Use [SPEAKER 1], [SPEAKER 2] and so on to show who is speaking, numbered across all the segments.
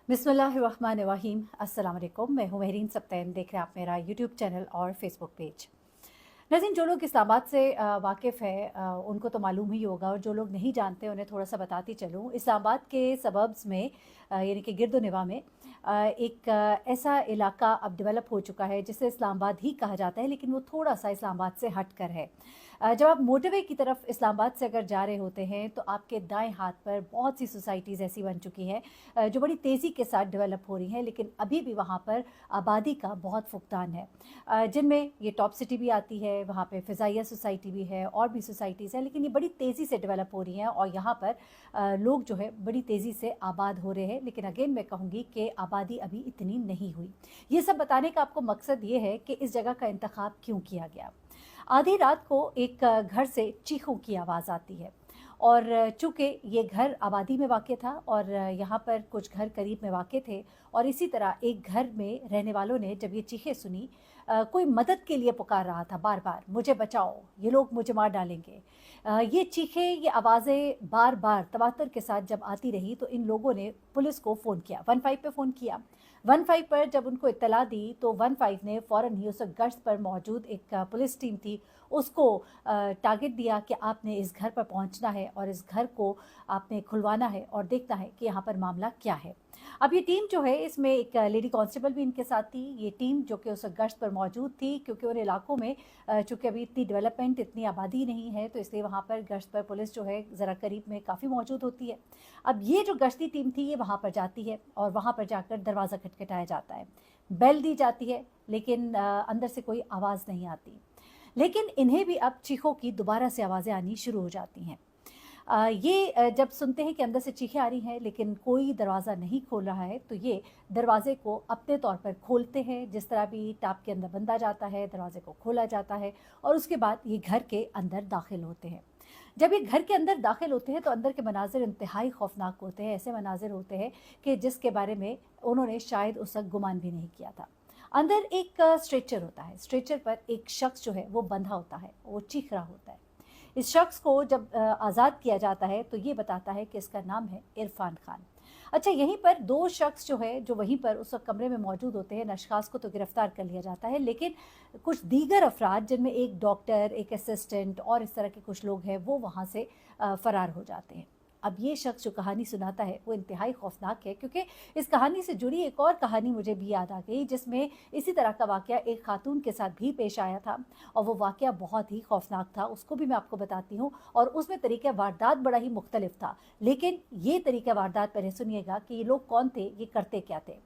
[SPEAKER 1] बिस्मिल्लाहिर्रहमानिर्रहीम। अस्सलाम वालेकुम। मैं हूँ महरीन सब्तैन। देख रहे हैं आप मेरा यूट्यूब चैनल और फेसबुक पेज। नाज़रीन, जो लोग इस्लामाबाद से वाकिफ़ है उनको तो मालूम ही होगा, और जो लोग नहीं जानते उन्हें थोड़ा सा बताती चलूँ। इस्लामाबाद के सबब्स में यानी कि गिरदोनवा में एक ऐसा इलाका अब डेवलप हो चुका है जिसे इस्लामाबाद ही कहा जाता है, लेकिन वो थोड़ा सा इस्लामाबाद से हट कर है। जब आप मोटरवे की तरफ इस्लामाबाद से अगर जा रहे होते हैं तो आपके दाएं हाथ पर बहुत सी सोसाइटीज़ ऐसी बन चुकी हैं जो बड़ी तेज़ी के साथ डेवलप हो रही हैं, लेकिन अभी भी वहाँ पर आबादी का बहुत फुकदान है। जिनमें ये टॉप सिटी भी आती है, वहाँ पे फ़िज़ाइया सोसाइटी भी है और भी सोसाइटीज़ हैं, लेकिन ये बड़ी तेज़ी से डेवलप हो रही हैं और यहाँ पर लोग जो है बड़ी तेज़ी से आबाद हो रहे हैं। लेकिन अगेन मैं कहूँगी कि आबादी अभी इतनी नहीं हुई। ये सब बताने का आपको मकसद ये है कि इस जगह का इंतखाब क्यों किया गया। आधी रात को एक घर से चीखों की आवाज़ आती है, और चूँकि ये घर आबादी में वाक़ था और यहाँ पर कुछ घर करीब में वाक़ थे, और इसी तरह एक घर में रहने वालों ने जब ये चीखें सुनी, कोई मदद के लिए पुकार रहा था बार बार, मुझे बचाओ, ये लोग मुझे मार डालेंगे। ये चीखें, ये आवाज़ें बार बार तवातर के साथ जब आती रही तो इन लोगों ने पुलिस को फ़ोन किया, 15 पे फ़ोन किया। 15 पर जब उनको इत्तला दी तो 15 ने फ़ौरन ही उस गश्त पर मौजूद एक पुलिस टीम थी, उसको टारगेट दिया कि आपने इस घर पर पहुंचना है और इस घर को आपने खुलवाना है और देखना है कि यहाँ पर मामला क्या है। अब ये टीम जो है, इसमें एक लेडी कांस्टेबल भी इनके साथ थी। ये टीम जो कि उस गश्त पर मौजूद थी, क्योंकि उन इलाकों में चूँकि अभी इतनी डेवलपमेंट, इतनी आबादी नहीं है, तो इसलिए वहाँ पर गश्त पर पुलिस जो है ज़रा करीब में काफ़ी मौजूद होती है। अब ये जो गश्ती टीम थी ये वहाँ पर जाती है और वहाँ पर जाकर दरवाज़ा खटखटाया जाता है, बेल दी जाती है, लेकिन अंदर से कोई आवाज़ नहीं आती। लेकिन इन्हें भी अब चीखों की दोबारा से आवाज़ें आनी शुरू हो जाती हैं। ये जब सुनते हैं कि अंदर से चीखें आ रही हैं लेकिन कोई दरवाज़ा नहीं खोल रहा है, तो ये दरवाज़े को अपने तौर पर खोलते हैं। जिस तरह भी टाप के अंदर बंदा जाता है, दरवाज़े को खोला जाता है और उसके बाद ये घर के अंदर दाखिल होते हैं। जब ये घर के अंदर दाखिल होते हैं तो अंदर के मनाज़िर इंतहाई खौफनाक होते हैं। ऐसे मनाज़िर होते हैं कि जिसके बारे में उन्होंने शायद उस वक़्त गुमान भी नहीं किया था। अंदर एक स्ट्रेचर होता है, स्ट्रेचर पर एक शख्स जो है वो बंधा होता है, वो चीख रहा होता है। इस शख्स को जब आज़ाद किया जाता है तो ये बताता है कि इसका नाम है इरफान खान। अच्छा, यहीं पर दो शख्स जो है, जो वहीं पर उस वक्त कमरे में मौजूद होते हैं, इन अशखास को तो गिरफ्तार कर लिया जाता है, लेकिन कुछ दीगर अफराद जिनमें एक डॉक्टर, एक असिस्टेंट और इस तरह के कुछ लोग हैं, वो वहाँ से फ़रार हो जाते हैं। अब ये शख्स जो कहानी सुनाता है वो इंतहाई खौफनाक है, क्योंकि इस कहानी से जुड़ी एक और कहानी मुझे भी याद आ गई जिसमें इसी तरह का वाक़या एक खातून के साथ भी पेश आया था, और वो वाक़या बहुत ही खौफनाक था। उसको भी मैं आपको बताती हूँ, और उसमें तरीक़ा वारदात बड़ा ही मुख्तलिफ था। लेकिन ये तरीक़ा वारदात पहले सुनिएगा कि ये लोग कौन थे, ये करते क्या थे।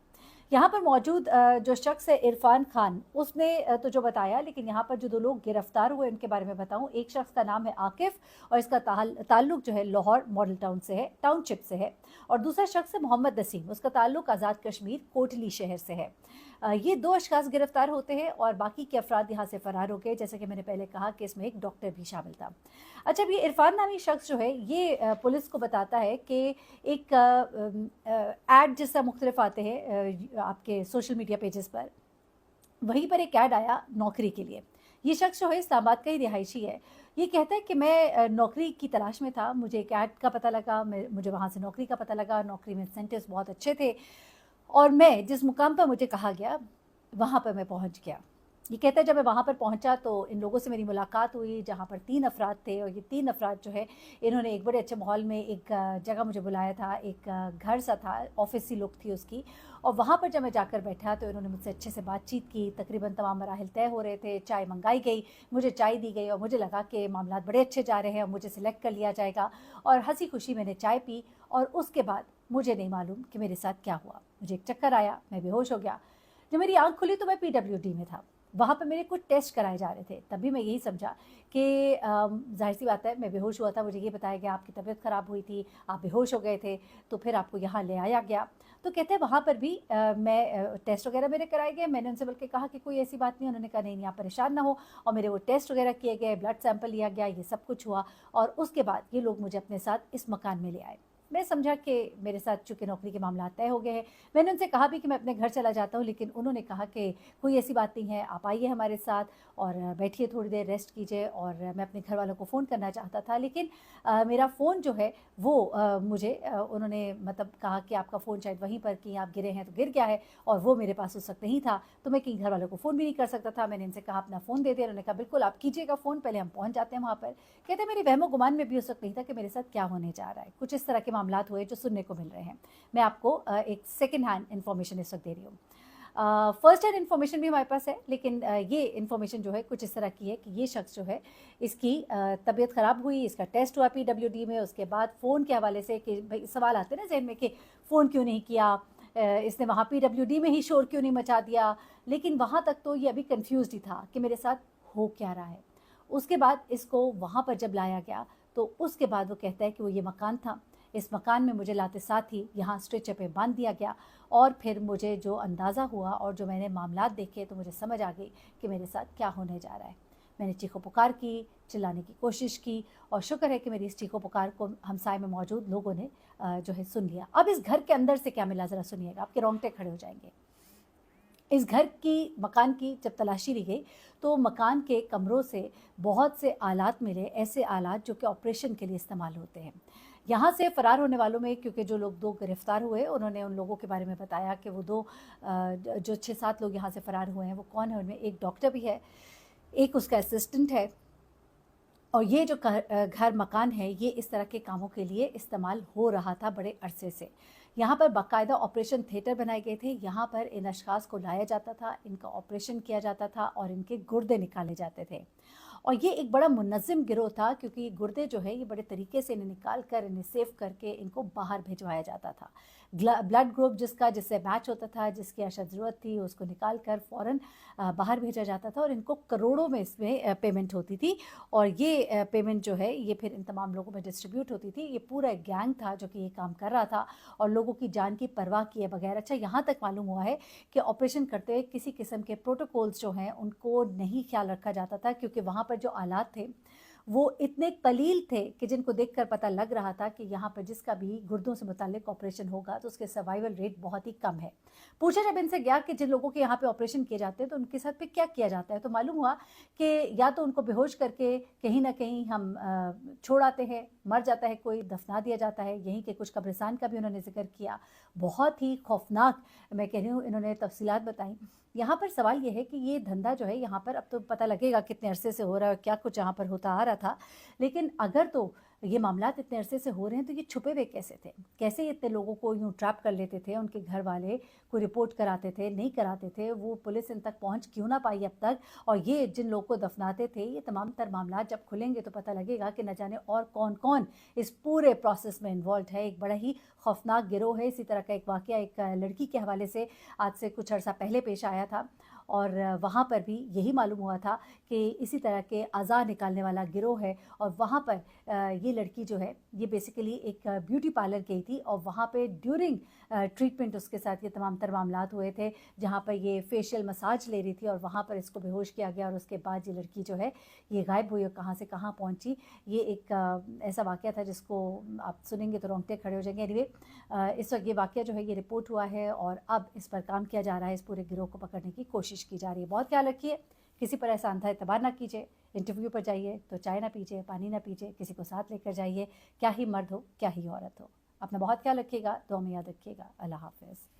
[SPEAKER 1] यहाँ पर मौजूद जो शख्स है इरफान खान, उसने तो जो बताया, लेकिन यहाँ पर जो दो लोग गिरफ्तार हुए उनके बारे में बताऊँ। एक शख्स का नाम है आकिफ और इसका ताल्लुक जो है लाहौर मॉडल टाउन से है, टाउनशिप से है, और दूसरा शख्स है मोहम्मद नसीम, उसका ताल्लुक आज़ाद कश्मीर कोटली शहर से है। ये दो अशखास गिरफ्तार होते हैं और बाकी के अफराद यहाँ से फ़रार हो गए। जैसे कि मैंने पहले कहा कि इसमें एक डॉक्टर भी शामिल था। अच्छा, अब ये इरफान नामी शख्स जो है ये पुलिस को बताता है कि एक ऐड जिस तरह मुख्तलिफ आते हैं आपके सोशल मीडिया पेजेस पर, वहीं पर एक ऐड आया नौकरी के लिए। ये शख्स जो है इस्लामाबाद का ही रिहायशी है। ये कहता है कि मैं नौकरी की तलाश में था, मुझे एक ऐड का पता लगा, मुझे वहाँ से नौकरी का पता लगा, नौकरी में इंसेंटिव्स बहुत अच्छे थे और मैं जिस मुकाम पर मुझे कहा गया वहाँ पर मैं पहुँच गया। ये कहता है जब मैं वहाँ पर पहुँचा तो इन लोगों से मेरी मुलाकात हुई, जहाँ पर 3 अफराद थे, और ये 3 अफराद जो है इन्होंने एक बड़े अच्छे माहौल में एक जगह मुझे बुलाया था। एक घर सा था, ऑफिस सी लुक थी उसकी, और वहाँ पर जब मैं जाकर बैठा तो इन्होंने मुझसे अच्छे से बातचीत की। तकरीबन तमाम मराहिल तय हो रहे थे, चाय मंगाई गई, मुझे चाय दी गई और मुझे लगा कि मामलात बड़े अच्छे जा रहे हैं और मुझे सिलेक्ट कर लिया जाएगा, और हंसी खुशी मैंने चाय पी। और उसके बाद मुझे नहीं मालूम कि मेरे साथ क्या हुआ, मुझे एक चक्कर आया, मैं बेहोश हो गया। जब मेरी आँख खुली तो मैं PWD में था। वहाँ पे मेरे कुछ टेस्ट कराए जा रहे थे। तभी मैं यही समझा कि ज़ाहिर सी बात है, मैं बेहोश हुआ था, मुझे ये बताया गया आपकी तबीयत ख़राब हुई थी, आप बेहोश हो गए थे, तो फिर आपको यहाँ ले आया गया। तो कहते हैं वहाँ पर भी मैं टेस्ट वगैरह मेरे कराए गए। मैंने उनसे बल्कि कहा कि कोई ऐसी बात नहीं। उन्होंने कहा नहीं नहीं, आप परेशान ना हो, और मेरे वो टेस्ट वगैरह किए गए, ब्लड सैंपल लिया गया, ये सब कुछ हुआ, और उसके बाद ये लोग मुझे अपने साथ इस मकान में ले आए। मैं समझा कि मेरे साथ चूँकि नौकरी के मामला तय हो गए हैं। मैंने उनसे कहा भी कि मैं अपने घर चला जाता हूँ, लेकिन उन्होंने कहा कि कोई ऐसी बात नहीं है, आप आइए हमारे साथ और बैठिए, थोड़ी देर रेस्ट कीजिए। और मैं अपने घर वालों को फ़ोन करना चाहता था, लेकिन मेरा फ़ोन जो है वो मुझे उन्होंने मतलब कहा कि आपका फ़ोन शायद वहीं पर कहीं आप गिरे हैं तो गिर गया है, और वो मेरे पास उस वक्त नहीं था, तो मैं कहीं घर वालों को फ़ोन भी नहीं कर सकता था। मैंने इनसे कहा अपना फ़ोन दे दिया। उन्होंने कहा बिल्कुल आप कीजिएगा फ़ोन, पहले हम पहुँच जाते हैं वहाँ पर। कहते मेरे वहमो गुमान में भी उस वक्त नहीं था कि मेरे साथ क्या होने जा रहा है। कुछ इस तरह के मामलात हुए जो सुनने को मिल रहे हैं। मैं आपको एक सेकेंड हैंड इन्फॉर्मेशन इस वक्त दे रही हूँ। फर्स्ट हैंड इन्फॉर्मेशन भी हमारे पास है, लेकिन ये इन्फॉर्मेशन जो है कुछ इस तरह की है कि ये शख्स जो है, इसकी तबीयत ख़राब हुई, इसका टेस्ट हुआ PWD में, उसके बाद फ़ोन के हवाले से कि भाई सवाल आते हैं ना जहन में कि फ़ोन क्यों नहीं किया, इसने वहाँ PWD में ही शोर क्यों नहीं मचा दिया। लेकिन वहाँ तक तो ये अभी कन्फ्यूज़्ड ही था कि मेरे साथ हो क्या रहा है। उसके बाद इसको वहाँ पर जब लाया गया, तो उसके बाद वो कहता है कि वो ये मकान था, इस मकान में मुझे लाते साथ ही यहाँ स्ट्रेचर पे बांध दिया गया। और फिर मुझे जो अंदाज़ा हुआ और जो मैंने मामलात देखे, तो मुझे समझ आ गई कि मेरे साथ क्या होने जा रहा है। मैंने चीखो पुकार की, चिल्लाने की कोशिश की, और शुक्र है कि मेरी इस चीखो पुकार को हमसाए में मौजूद लोगों ने जो है सुन लिया। अब इस घर के अंदर से क्या मिला ज़रा सुनिएगा, आपके रोंगटे खड़े हो जाएंगे। इस घर की, मकान की जब तलाशी ली गई, तो मकान के कमरों से बहुत से आलात मिले, ऐसे आलात जो कि ऑपरेशन के लिए इस्तेमाल होते हैं। यहाँ से फ़रार होने वालों में, क्योंकि जो लोग 2 गिरफ़्तार हुए, उन्होंने उन लोगों के बारे में बताया कि वो 2 जो 6-7 लोग यहाँ से फ़रार हुए हैं, वो कौन है। उनमें एक डॉक्टर भी है, एक उसका असिस्टेंट है, और ये जो घर मकान है, ये इस तरह के कामों के लिए इस्तेमाल हो रहा था बड़े अरसे से। यहाँ पर बाकायदा ऑपरेशन थिएटर बनाए गए थे। यहाँ पर इन अशख़ास को लाया जाता था, इनका ऑपरेशन किया जाता था और इनके गुर्दे निकाले जाते थे। और ये एक बड़ा मुनज़्ज़म गिरोह था, क्योंकि ये गुर्दे जो है, ये बड़े तरीके से इन्हें निकाल कर, इन्हें सेव करके इनको बाहर भिजवाया जाता था। ब्लड ग्रुप जिससे मैच होता था, जिसकी अशद ज़रूरत थी, उसको निकाल कर फ़ौरन बाहर भेजा जाता था, और इनको करोड़ों में इसमें पेमेंट होती थी। और ये पेमेंट जो है, ये फिर इन तमाम लोगों में डिस्ट्रीब्यूट होती थी। ये पूरा एक गैंग था जो कि ये काम कर रहा था, और लोगों की जान की परवाह किए बगैर। अच्छा, यहाँ तक मालूम हुआ है कि ऑपरेशन करते हुए किसी किस्म के प्रोटोकॉल्स जो हैं, उनको नहीं ख्याल रखा जाता था, क्योंकि वहाँ पर जो आलात थे वो इतने कलील थे कि जिनको देखकर पता लग रहा था कि यहाँ पर जिसका भी गुर्दों से मुताल्लिक ऑपरेशन होगा, तो उसके सर्वाइवल रेट बहुत ही कम है। पूछा जब इनसे गया कि जिन लोगों के यहाँ पे ऑपरेशन किए जाते हैं, तो उनके साथ पे क्या किया जाता है, तो मालूम हुआ कि या तो उनको बेहोश करके कहीं ना कहीं हम छोड़ आते हैं, मर जाता है कोई, दफना दिया जाता है। यहीं के कुछ कब्रिस्तान का भी उन्होंने जिक्र किया। बहुत ही खौफनाक, मैं कह रही हूँ, इन्होंने तफसीलात बताई। यहाँ पर सवाल ये है कि ये धंधा जो है यहाँ पर, अब तो पता लगेगा कितने अरसे से हो रहा है और क्या कुछ यहाँ पर होता आ रहा था, लेकिन अगर तो ये मामलात इतने अरसे से हो रहे हैं, तो ये छुपे हुए कैसे थे? कैसे इतने लोगों को यूँ ट्रैप कर लेते थे? उनके घर वाले कोई रिपोर्ट कराते थे, नहीं कराते थे? वो पुलिस इन तक पहुँच क्यों ना पाई अब तक? और ये जिन लोगों को दफनाते थे, ये तमाम तर मामलात जब खुलेंगे तो पता लगेगा कि न जाने और कौन कौन इस पूरे प्रोसेस में इन्वॉल्व है। एक बड़ा ही खौफनाक गिरोह है। इसी तरह का एक वाक़या एक लड़की के हवाले से आज से कुछ अर्सा पहले पेश आया था, और वहाँ पर भी यही मालूम हुआ था कि इसी तरह के अज़ा निकालने वाला गिरोह है। और वहाँ पर ये लड़की जो है, ये बेसिकली एक ब्यूटी पार्लर गई थी, और वहाँ पे ड्यूरिंग ट्रीटमेंट उसके साथ ये तमाम तर मामलात हुए थे, जहाँ पर ये फेशियल मसाज ले रही थी, और वहाँ पर इसको बेहोश किया गया, और उसके बाद ये लड़की जो है ये गायब हुई और कहाँ से कहाँ पहुँची। ये एक ऐसा वाक़या था जिसको आप सुनेंगे तो रोंगटे खड़े हो जाएंगे। एनीवे, इस वक्त ये वाक़या जो है ये रिपोर्ट हुआ है, और अब इस पर काम किया जा रहा है, इस पूरे गिरोह को पकड़ने की कोशिश की जा रही है। बहुत ख्याल रखिए, किसी पर ऐसा अंधा एतबार ना कीजिए। इंटरव्यू पर जाइए तो चाय ना पीजिए, पानी ना पीजिए, किसी को साथ लेकर जाइए, क्या ही मर्द हो क्या ही औरत हो। अपना बहुत ख्याल रखिएगा, दुआ में याद रखिएगा। अल्लाह हाफ़िज़।